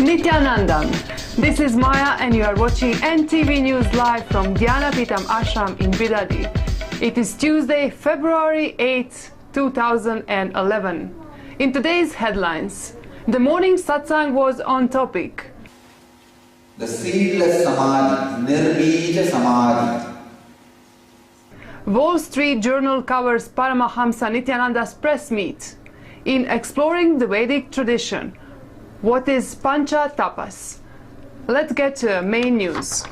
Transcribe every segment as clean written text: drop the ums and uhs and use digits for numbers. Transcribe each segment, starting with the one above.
Nithyananda. This is Maya and you are watching NTV News live from Dhyanapitam Ashram in Bidadi. It is Tuesday, February 8, 2011. In today's headlines, the morning Satsang was on topic. The seedless Samadhi, nirbeeja Samadhi. Wall Street Journal covers Paramahamsa Nithyananda's press meet. In exploring the Vedic tradition, what is Pancha, Tapas? Let's get to main news.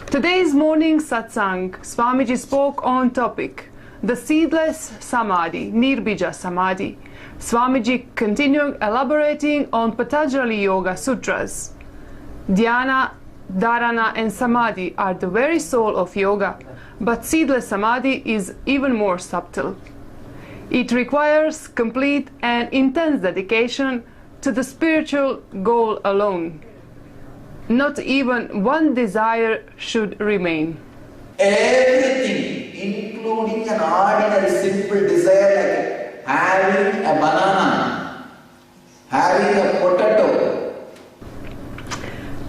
Today's morning Satsang, Swamiji spoke on topic, the seedless Samadhi, nirbeeja Samadhi. Swamiji continued elaborating on Patanjali Yoga Sutras. Dhyana, Dharana and Samadhi are the very soul of yoga, but seedless Samadhi is even more subtle. It requires complete and intense dedication to the spiritual goal alone. Not even one desire should remain. Everything, including an ordinary simple desire like having a banana, having a potato.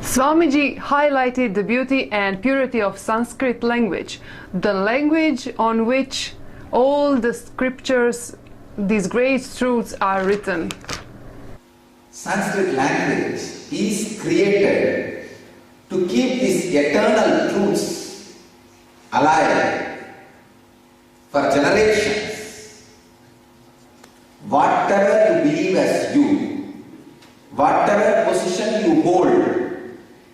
Swamiji highlighted the beauty and purity of Sanskrit language, the language on which all the scriptures, these great truths are written. Sanskrit language is created to keep these eternal truths alive for generations. Whatever you believe as you, whatever position you hold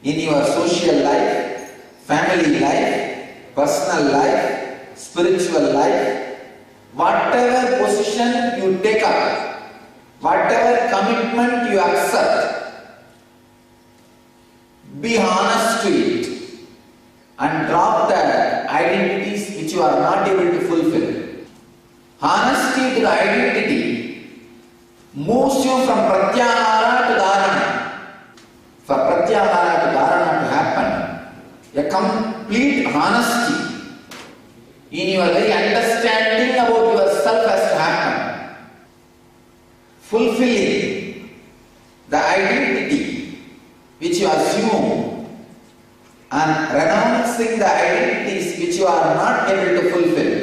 in your social life, family life, personal life, spiritual life, whatever position you take up, whatever commitment you accept, be honest to it and drop the identities which you are not able to fulfill. Honesty to the identity moves you from pratyahara to dharana. For pratyahara to dharana to happen, a complete honesty in your very understanding about yourself has to happen. Fulfilling the identity which you assume and renouncing the identities which you are not able to fulfill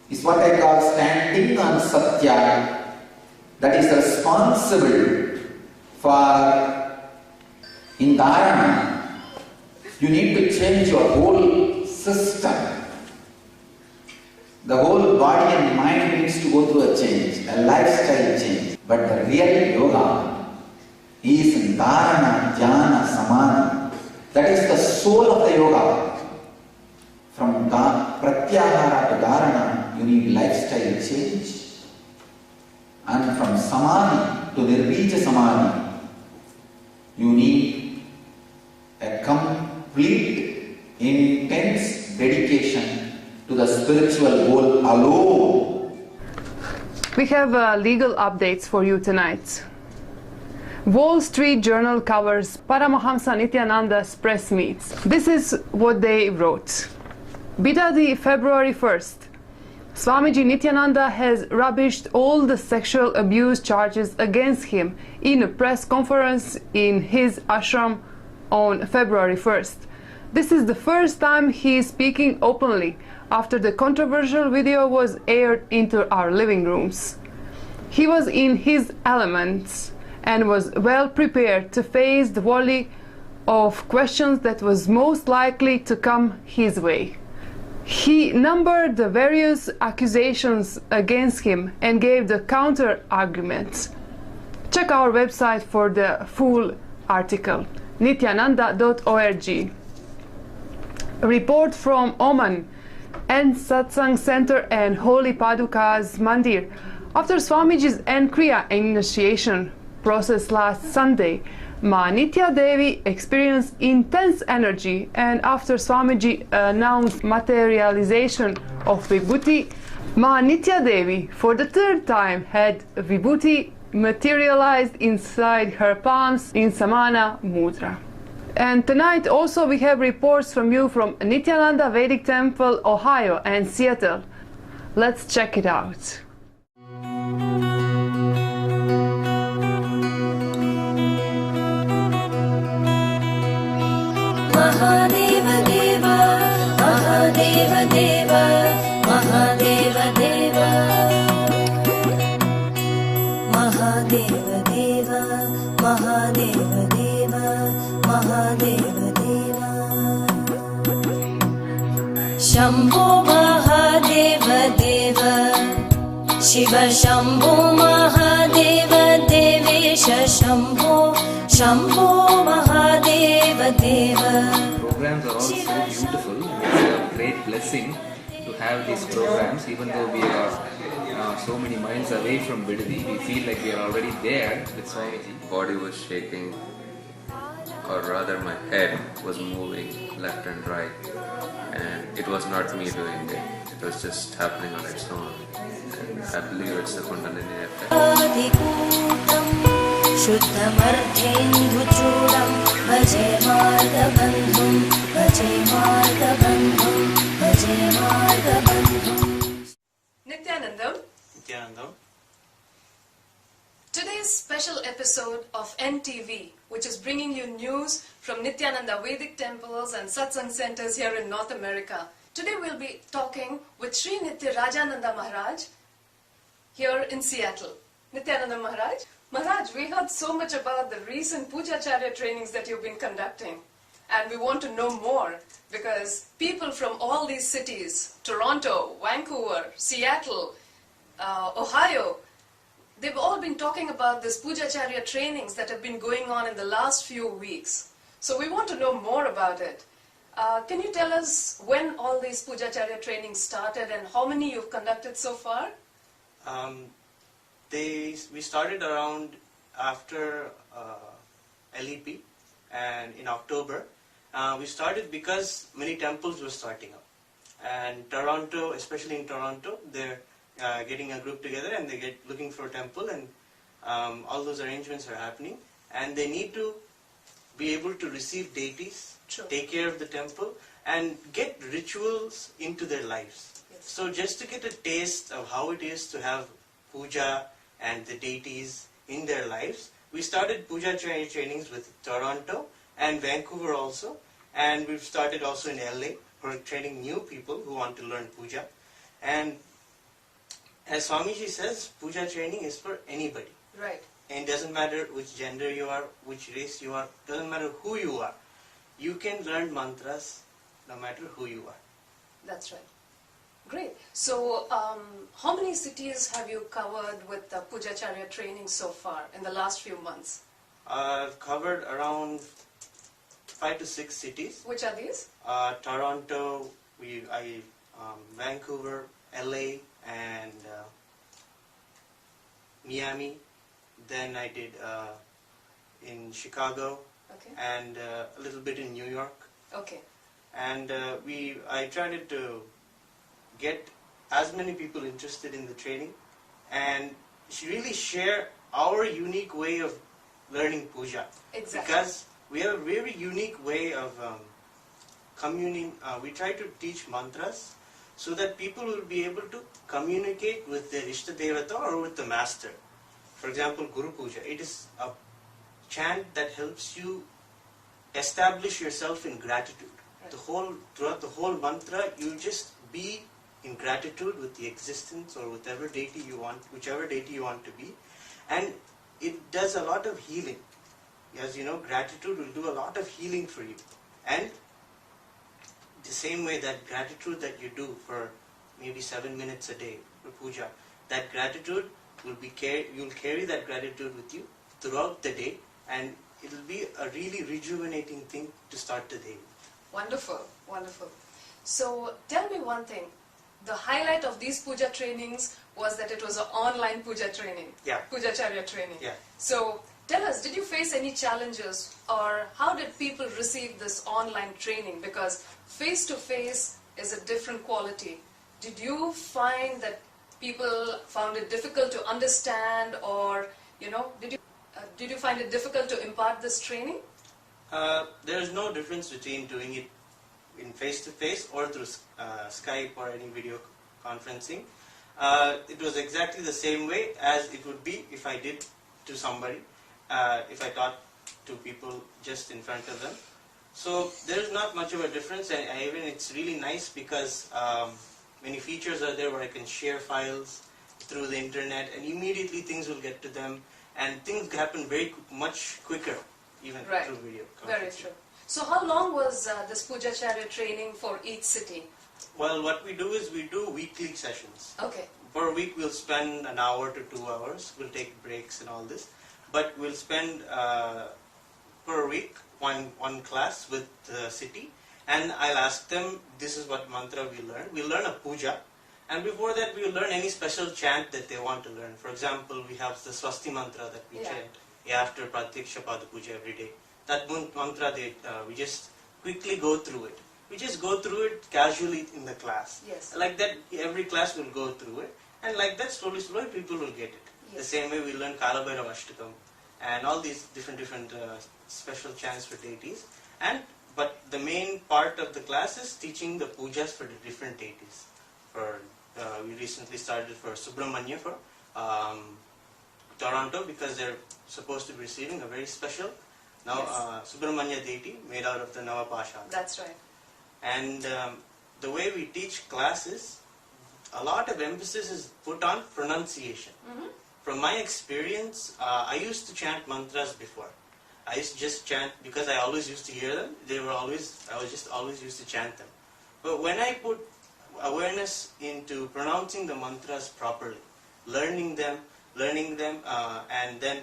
is what I call standing on Satya, that is responsible for in Dharana. You need to change your whole system. The whole body and mind needs to go through a change, a lifestyle change. But the real yoga is in Dharana, Dhyana, Samadhi. That is the soul of the yoga. From Pratyahara to Dharana, you need lifestyle change. And from Samadhi to nirbeeja Samadhi, you need a complete, intense dedication to the spiritual goal alone. We have legal updates for you tonight. Wall Street Journal covers Paramahamsa Nithyananda's press meets. This is what they wrote. Bidadi, February 1st. Swamiji Nithyananda has rubbished all the sexual abuse charges against him in a press conference in his ashram on February 1st. This is the first time he is speaking openly after the controversial video was aired into our living rooms. He was in his elements and was well prepared to face the volley of questions that was most likely to come his way. He numbered the various accusations against him and gave the counter-arguments. Check our website for the full article, nithyananda.org. A report from Oman and Satsang Center and Holy Paduka's Mandir. After Swamiji's Kriya initiation process last Sunday, Ma Nitya Devi experienced intense energy, and after Swamiji announced materialization of Vibhuti, Ma Nitya Devi for the third time had Vibhuti materialized inside her palms in Samana Mudra. And tonight also we have reports from you from Nithyananda Vedic Temple, Ohio and Seattle. Let's check it out. Shambho Mahadeva Deva, Shiva Shambho Mahadeva Devesha Shambho, Shambho Mahadeva Deva. Programs are all so beautiful. It's a great blessing to have these programs. Even though we are so many miles away from Vidadi, we feel like we are already there with Swamiji. Body was shaking, or rather my head was moving left and right, and it was not me doing it. It was just happening on its own, and I believe it's the Kundalini effect. Shuddhamardhendhuchudam bhaje margabandhum, bhaje margabandhum, bhaje margabandhum. Nithyananda, today's special episode of NTV, which is bringing you news from Nithyananda Vedic temples and Satsang centers here in North America. Today we'll be talking with Sri Nithyananda Maharaj here in Seattle. Nithyananda Maharaj, we heard so much about the recent Pujacharya trainings that you've been conducting, and we want to know more because people from all these cities, Toronto, Vancouver, Seattle, Ohio, they've all been talking about this Pujacharya trainings that have been going on in the last few weeks. So we want to know more about it. Can you tell us when all these Pujacharya trainings started and how many you've conducted so far? We started around after LEP, and in October. We started because many temples were starting up. And Toronto, especially in Toronto, they're getting a group together and they get looking for a temple, and all those arrangements are happening. And they need to be able to receive deities, take care of the temple, and get rituals into their lives. Yes. So just to get a taste of how it is to have puja and the deities in their lives, we started puja trainings with Toronto and Vancouver also, and we've started also in LA for training new people who want to learn puja. And as Swamiji says, puja training is for anybody. Right. And it doesn't matter which gender you are, which race you are, doesn't matter who you are. You can learn mantras no matter who you are. That's right. Great. So, how many cities have you covered with the Pujacharya training so far in the last few months? I've covered around 5 to 6 cities. Which are these? Toronto, Vancouver, LA, and Miami. Then I did in Chicago, Okay. and a little bit in New York. Okay. And I tried to get as many people interested in the training and really share our unique way of learning puja. Exactly. Because we have a very unique way of communing. We try to teach mantras so that people will be able to communicate with their Ishta Devata or with the master. For example, Guru Puja. It is a chant that helps you establish yourself in gratitude. Right. Throughout the whole mantra, you just be in gratitude with the existence or whichever deity you want to be, and it does a lot of healing. As you know, gratitude will do a lot of healing for you, and the same way that gratitude that you do for maybe 7 minutes a day for puja, that gratitude you'll carry that gratitude with you throughout the day, and it'll be a really rejuvenating thing to start the day. Wonderful, wonderful. So tell me one thing. The highlight of these puja trainings was that it was an online puja training. Yeah. Pujacharya training. Yeah. So tell us, did you face any challenges, or how did people receive this online training? Because face-to-face is a different quality. Did you find that people found it difficult to understand, or did you find it difficult to impart this training? There is no difference between doing it in face-to-face or through Skype or any video conferencing. It was exactly the same way as it would be if I did to somebody, if I taught to people just in front of them. So there is not much of a difference, and even it's really nice because many features are there where I can share files through the internet, and immediately things will get to them, and things happen much quicker even Right. through video conferencing. Very true. So how long was this Pujacharya training for each city? Well, what we do is we do weekly sessions. Okay. For a week, we'll spend an hour to 2 hours. We'll take breaks and all this, but we'll spend for a week one class with the city, and I'll ask them, this is what mantra we learn. We learn a puja, and before that, we will learn any special chant that they want to learn. For example, we have the Swasti mantra that we chant after Pratyaksha Pada Puja every day. That mantra, we just quickly go through it. We just go through it casually in the class. Yes. Like that, every class will go through it. And like that, slowly people will get it. Yes. The same way we learn Kalabhairava Ashtakam and all these different special chants for deities. But the main part of the class is teaching the pujas for the different deities. We recently started for Subramanya for Toronto, because they're supposed to be receiving a very special Subramanya deity made out of the Navapashana. That's right. And the way we teach classes, a lot of emphasis is put on pronunciation. Mm-hmm. From my experience, I used to chant mantras before. I used to just chant because I always used to hear them. I was just always used to chant them. But when I put awareness into pronouncing the mantras properly, learning them, and then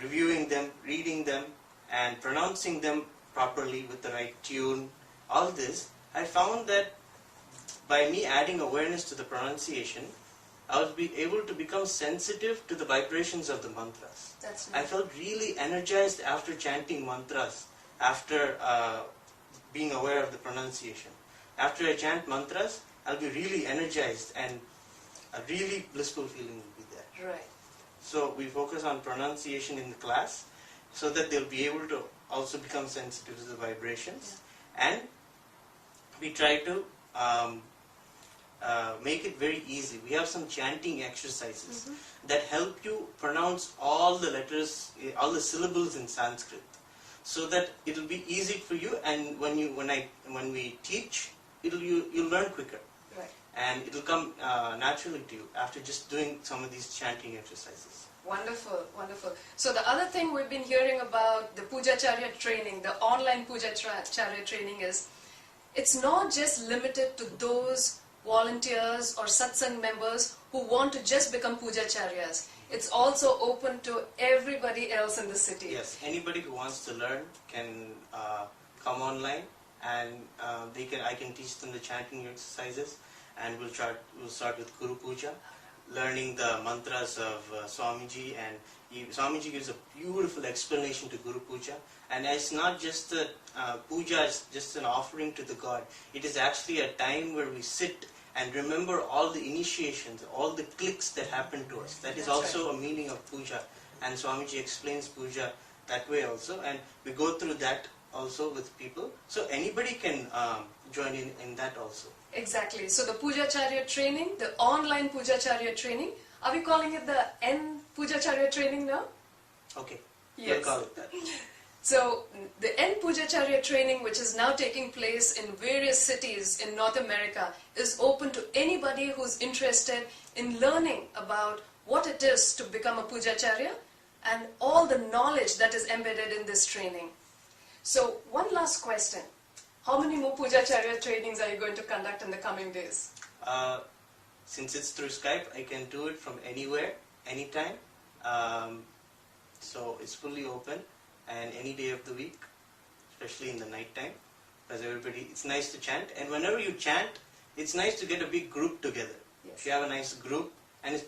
reviewing them, reading them, and pronouncing them properly with the right tune, all this, I found that by me adding awareness to the pronunciation, I would be able to become sensitive to the vibrations of the mantras. That's I nice. felt really energized after chanting mantras, after being aware of the pronunciation. After I chant mantras, I'll be really energized and a really blissful feeling will be there. Right. So we focus on pronunciation in the class so that they'll be able to also become sensitive to the vibrations. And we try to make it very easy. We have some chanting exercises that help you pronounce all the letters, all the syllables in Sanskrit, so that it'll be easy for you. And when we teach, you'll learn quicker. Right. And it'll come naturally to you after just doing some of these chanting exercises. Wonderful, wonderful. So the other thing we've been hearing about the Pujacharya training, the online Pujacharya training, is it's not just limited to those volunteers or satsang members who want to just become Pujacharyas. It's also open to everybody else in the city. Yes, anybody who wants to learn can come online, and I can teach them the chanting exercises, and we'll start with Guru Puja, learning the mantras of Swamiji, and Swamiji gives a beautiful explanation to Guru Puja. And it's not just the puja is just an offering to the God. It is actually a time where we sit and remember all the initiations, all the clicks that happened to us. That is also a meaning of puja. And Swamiji explains puja that way also. And we go through that also with people. So anybody can join in that also. Exactly. So the Pujacharya training, the online Pujacharya training, are we calling it the N Pujacharya training now? Okay, Yes. we'll call it that. So the N Pujacharya training, which is now taking place in various cities in North America, is open to anybody who's interested in learning about what it is to become a Pujacharya and all the knowledge that is embedded in this training. So one last question. How many more Pujacharya trainings are you going to conduct in the coming days? Since it's through Skype, I can do it from anywhere, anytime. So it's fully open, and any day of the week, especially in the night time, because it's nice to chant. And whenever you chant, it's nice to get a big group together. Yes. If you have a nice group, and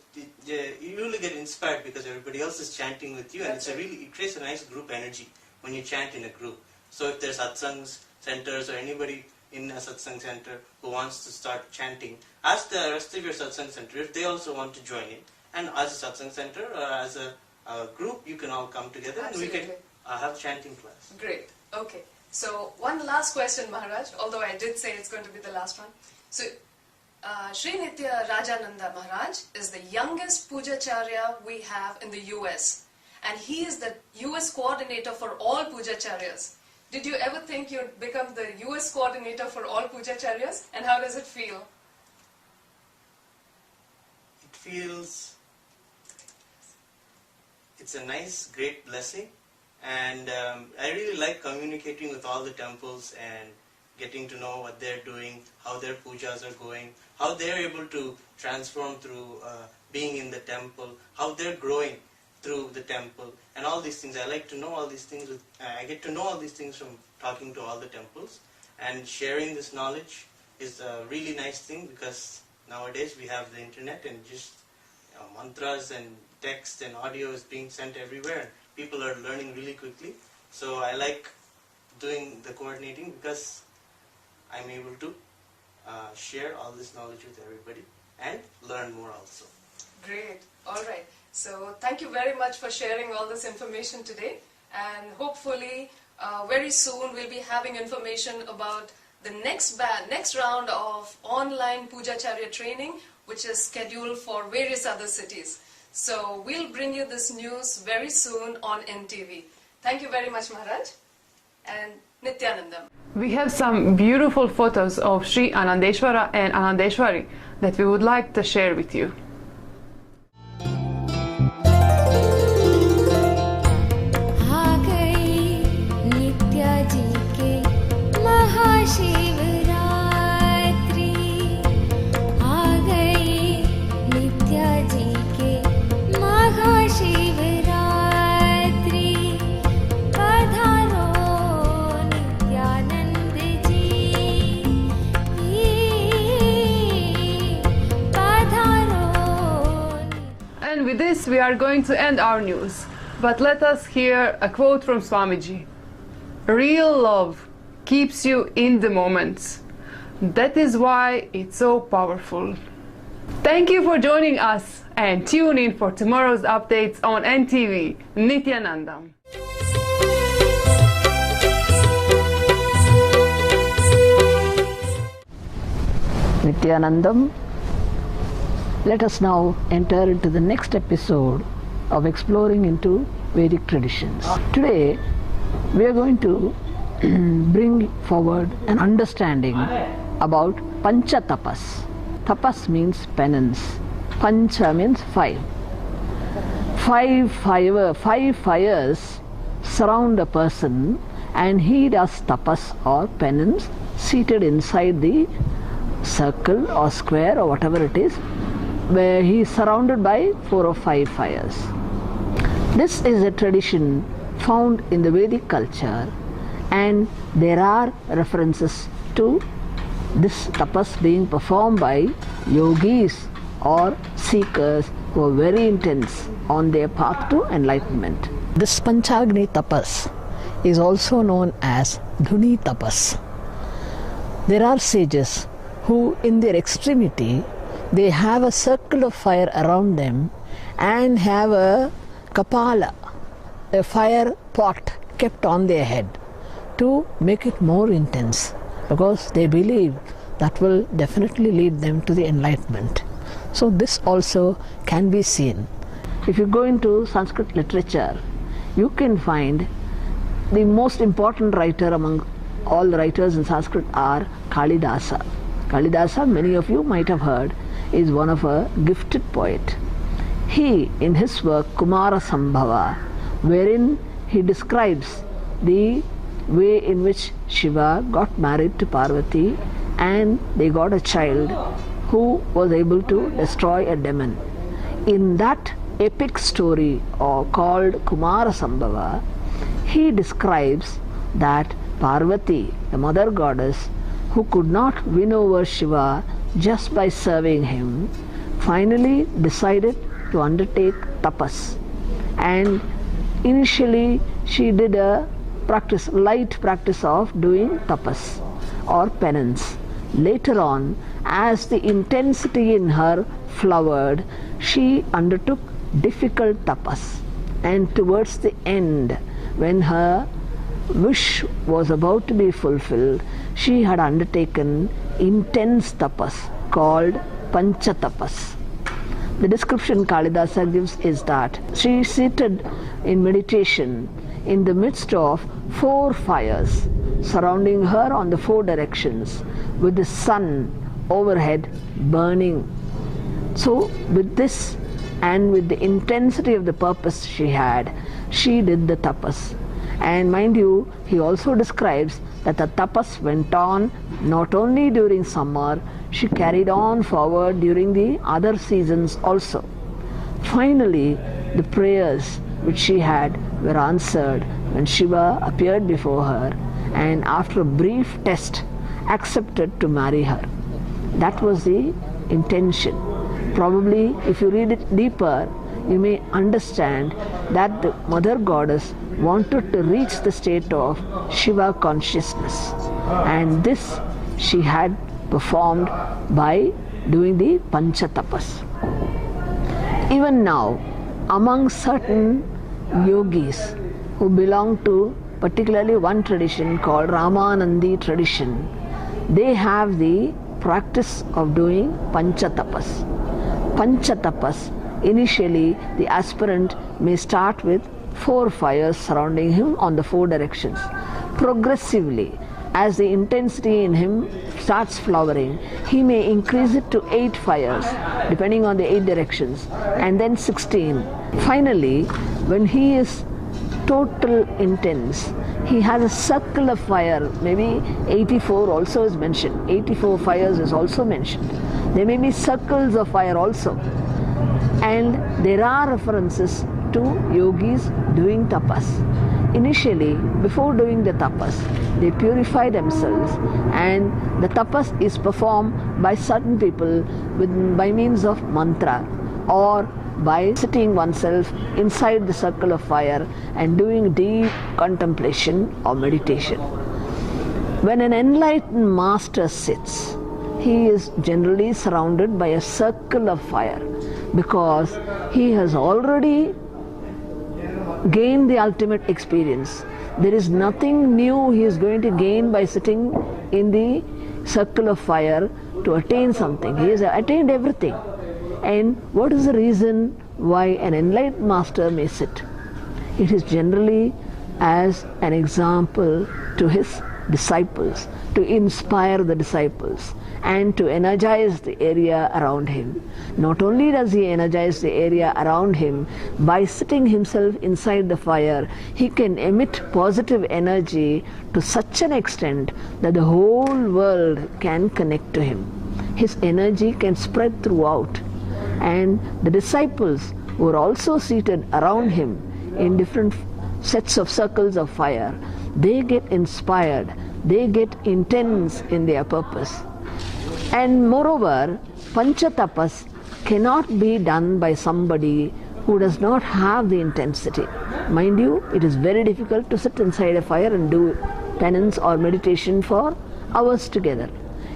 you really get inspired because everybody else is chanting with you, and it creates a nice group energy when you chant in a group. So if there's satsangs, centers, or anybody in a satsang center who wants to start chanting, ask the rest of your satsang center if they also want to join in. And as a satsang center or as a group, you can all come together. Absolutely. And we can have chanting class. Great. Okay. So one last question, Maharaj, although I did say it's going to be the last one. So Sri Nithya Rajananda Maharaj is the youngest Pujacharya we have in the US. And he is the US coordinator for all Pujacharyas. Did you ever think you'd become the US coordinator for all Pujacharyas? And how does it feel? It feels, it's a nice, great blessing. And I really like communicating with all the temples and getting to know what they're doing, how their pujas are going, how they're able to transform through being in the temple, how they're growing through the temple, and all these things. I like to know all these things. I get to know all these things from talking to all the temples, and sharing this knowledge is a really nice thing, because nowadays we have the internet and just mantras and text and audio is being sent everywhere, and people are learning really quickly. So I like doing the coordinating because I'm able to share all this knowledge with everybody and learn more also. Great. All right. So thank you very much for sharing all this information today, and hopefully very soon we'll be having information about the next round of online Pujacharya training, which is scheduled for various other cities. So we'll bring you this news very soon on NTV. Thank you very much, Maharaj. And Nithyananda. We have some beautiful photos of Sri Anandeshwara and Anandeshwari that we would like to share with you. And with this we are going to end our news. But let us hear a quote from Swamiji. Real love keeps you in the moment. That is why it's so powerful. Thank you for joining us, and tune in for tomorrow's updates on NTV. Nithyananda. Nithyanandam. Let us now enter into the next episode of exploring into Vedic traditions. Today we are going to bring forward an understanding about Pancha Tapas. Tapas means penance. Pancha means five. Five fires surround a person, and he does tapas or penance seated inside the circle or square or whatever it is, where he is surrounded by 4 or 5 fires. This is a tradition found in the Vedic culture, and there are references to this tapas being performed by yogis or seekers who are very intense on their path to enlightenment. This Panchagni tapas is also known as Dhuni tapas. There are sages who in their extremity they have a circle of fire around them and have a kapala, a fire pot kept on their head to make it more intense, because they believe that will definitely lead them to the enlightenment. So this also can be seen. If you go into Sanskrit literature, you can find the most important writer among all the writers in Sanskrit are Kalidasa. Kalidasa, many of you might have heard, is one of a gifted poet. He, in his work Kumara Sambhava, wherein he describes the way in which Shiva got married to Parvati and they got a child who was able to destroy a demon. In that epic story called Kumara Sambhava, he describes that Parvati, the mother goddess, who could not win over Shiva just by serving him, finally decided to undertake tapas. And initially she did a light practice of doing tapas or penance. Later on, as the intensity in her flowered, she undertook difficult tapas. And towards the end, when her wish was about to be fulfilled, she had undertaken intense tapas called Pancha Tapas. The description Kalidasa gives is that she is seated in meditation in the midst of 4 fires surrounding her on the 4 directions, with the sun overhead burning. So with this and with the intensity of the purpose she had, she did the tapas. And mind you, he also describes that the tapas went on not only during summer, she carried on forward during the other seasons also. Finally, the prayers which she had were answered when Shiva appeared before her and after a brief test accepted to marry her. That was the intention. Probably if you read it deeper, you may understand that the Mother Goddess wanted to reach the state of Shiva consciousness, and this she had performed by doing the Pancha Tapas. Even now, among certain yogis who belong to particularly one tradition called Ramanandi tradition, they have the practice of doing Pancha Tapas. Pancha Tapas, initially the aspirant may start with 4 fires surrounding him on the 4 directions. Progressively, as the intensity in him starts flowering, he may increase it to 8 fires depending on the 8 directions, and then 16. Finally, when he is total intense, he has a circle of fire. Maybe 84 also is mentioned. 84 fires is also mentioned. There may be circles of fire also. And there are references to yogis doing tapas. Initially, before doing the tapas, they purify themselves, and the tapas is performed by certain people by means of mantra or by sitting oneself inside the circle of fire and doing deep contemplation or meditation. When an enlightened master sits, he is generally surrounded by a circle of fire because he has already gained the ultimate experience. There is nothing new he is going to gain by sitting in the circle of fire to attain something. He has attained everything. And what is the reason why an enlightened master may sit? It is generally as an example to his disciples, to inspire the disciples and to energize the area around him. Not only does he energize the area around him, by sitting himself inside the fire, he can emit positive energy to such an extent that the whole world can connect to him. His energy can spread throughout. And the disciples who are also seated around him in different sets of circles of fire, they get inspired, they get intense in their purpose. And moreover, Pancha Tapas cannot be done by somebody who does not have the intensity. Mind you, it is very difficult to sit inside a fire and do penance or meditation for hours together.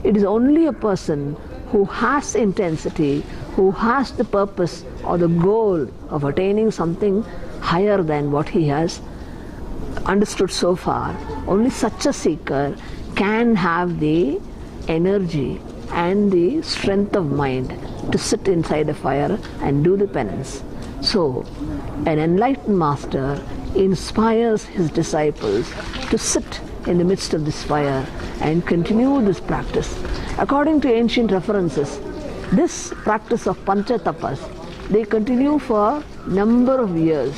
It is only a person who has intensity, who has the purpose or the goal of attaining something higher than what he has understood so far. Only such a seeker can have the energy and the strength of mind to sit inside a fire and do the penance. So, an enlightened master inspires his disciples to sit in the midst of this fire and continue this practice. According to ancient references, this practice of Pancha Tapas, they continue for number of years,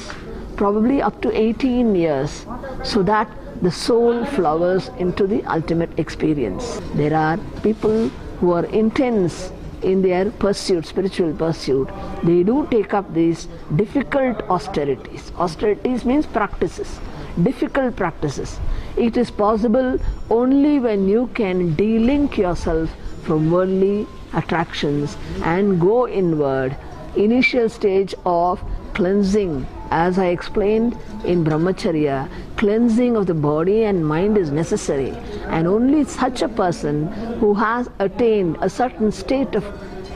probably up to 18 years, so that the soul flowers into the ultimate experience. There are people who are intense in their pursuit, spiritual pursuit. They do take up these difficult austerities. Austerities means practices, difficult practices. It is possible only when you can de-link yourself from worldly attractions and go inward. Initial stage of cleansing, as I explained in Brahmacharya, cleansing of the body and mind is necessary, and only such a person who has attained a certain state of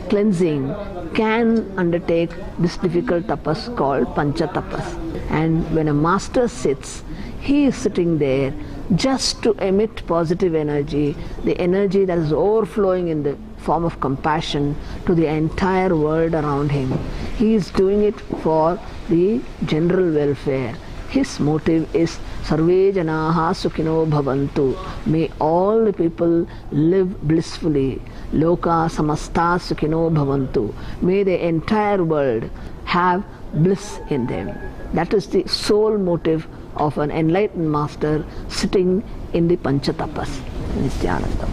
cleansing can undertake this difficult tapas called Pancha Tapas. And when a master sits, he is sitting there just to emit positive energy, the energy that is overflowing in the form of compassion to the entire world around him. He is doing it for the general welfare. His motive is Sarve Janaha Sukhino Bhavantu. May all the people live blissfully. Loka Samasta Sukhino Bhavantu. May the entire world have bliss in them. That is the sole motive of an enlightened master sitting in the Pancha Tapas. Nithyananda.